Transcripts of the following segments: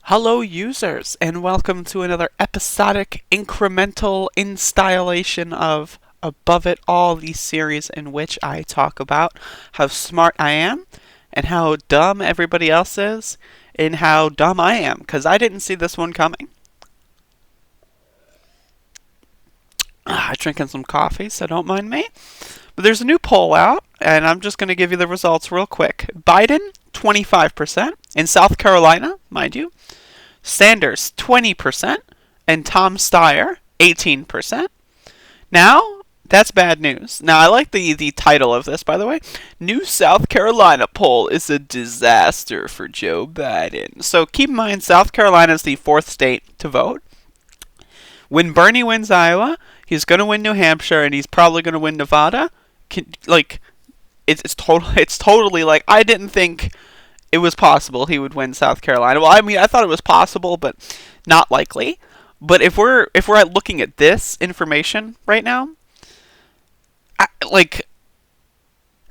Hello users, and welcome to another episodic incremental installation of Above It All, the series in which I talk about how smart I am and how dumb everybody else is and how dumb I am, because I didn't see this one coming. Drinking some coffee, so don't mind me. But there's a new poll out, and I'm just going to give you the results real quick. Biden, 25%. In South Carolina, mind you. Sanders, 20%. And Tom Steyer, 18%. Now, that's bad news. Now, I like the title of this, by the way. New South Carolina poll is a disaster for Joe Biden. So keep in mind, South Carolina is the fourth state to vote. When Bernie wins Iowa, he's going to win New Hampshire, and he's probably going to win Nevada. It's totally like, I didn't think it was possible he would win South Carolina. Well, I mean, I thought it was possible, but not likely. But if we're looking at this information right now,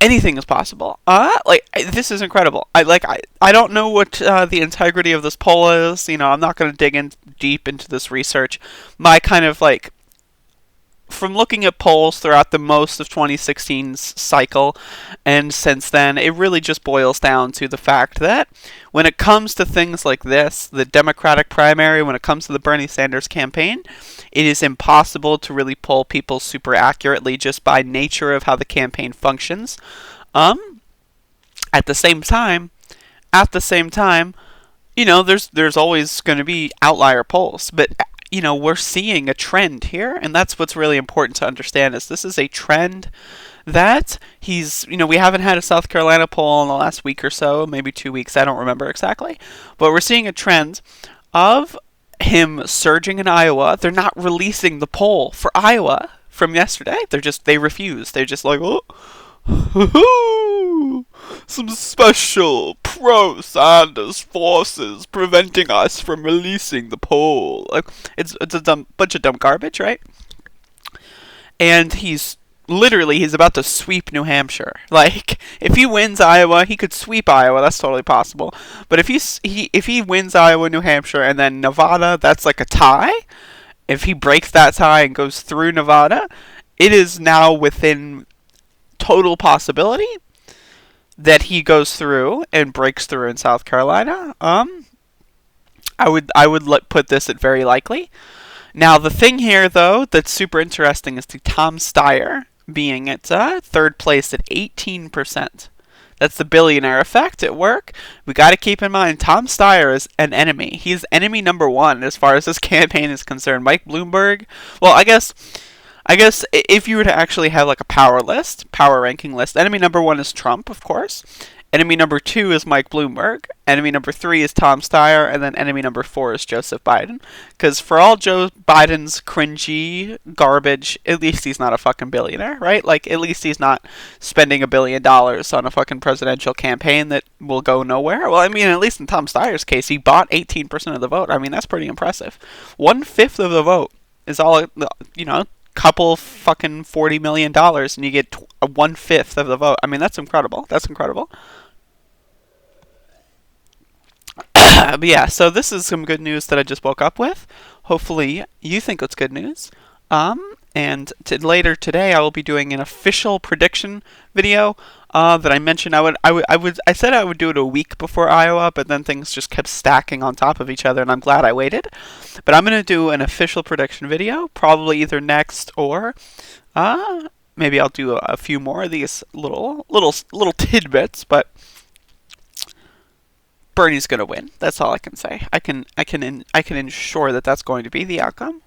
anything is possible. This is incredible. I don't know what the integrity of this poll is. You know, I'm not going to dig in deep into this research. My kind of from looking at polls throughout the most of 2016's cycle and since then, it really just boils down to the fact that when it comes to things like this, the Democratic primary, when it comes to the Bernie Sanders campaign, it is impossible to really poll people super accurately just by nature of how the campaign functions. At the same time, you know, there's always going to be outlier polls, but you know, we're seeing a trend here, and that's what's really important to understand is this is a trend that we haven't had a South Carolina poll in the last week or so, maybe 2 weeks, I don't remember exactly, but we're seeing a trend of him surging in Iowa. They're not releasing the poll for Iowa from yesterday. They refuse. They're just like, oh, some special pro-Sanders forces preventing us from releasing the poll. Like, it's a bunch of dumb garbage, right? And he's about to sweep New Hampshire. Like, if he wins Iowa, he could sweep Iowa. That's totally possible. But if he wins Iowa, New Hampshire, and then Nevada, that's like a tie. If he breaks that tie and goes through Nevada, it is now within total possibility that he goes through and breaks through in South Carolina. I would put this at very likely. Now the thing here though that's super interesting is the Tom Steyer being at third place at 18%. That's the billionaire effect at work. We got to keep in mind Tom Steyer is an enemy. He's enemy number one as far as this campaign is concerned. Mike Bloomberg. Well, I guess if you were to actually have like a power ranking list, enemy number one is Trump, of course. Enemy number two is Mike Bloomberg. Enemy number three is Tom Steyer, and then enemy number four is Joseph Biden. Because for all Joe Biden's cringy garbage, at least he's not a fucking billionaire, right? Like, at least he's not spending $1 billion on a fucking presidential campaign that will go nowhere. Well, I mean, at least in Tom Steyer's case, he bought 18% of the vote. I mean, that's pretty impressive. 1/5 of the vote is all, you know, couple fucking $40 million and you get 1/5 of the vote. I mean, that's incredible. But yeah, so this is some good news that I just woke up with. Hopefully you think it's good news. And later today I will be doing an official prediction video that I mentioned I said I would do it a week before Iowa, but then things just kept stacking on top of each other, and I'm glad I waited. But I'm going to do an official prediction video, probably either next or maybe I'll do a few more of these little tidbits, but Bernie's going to win. That's all I can say. I can ensure that that's going to be the outcome.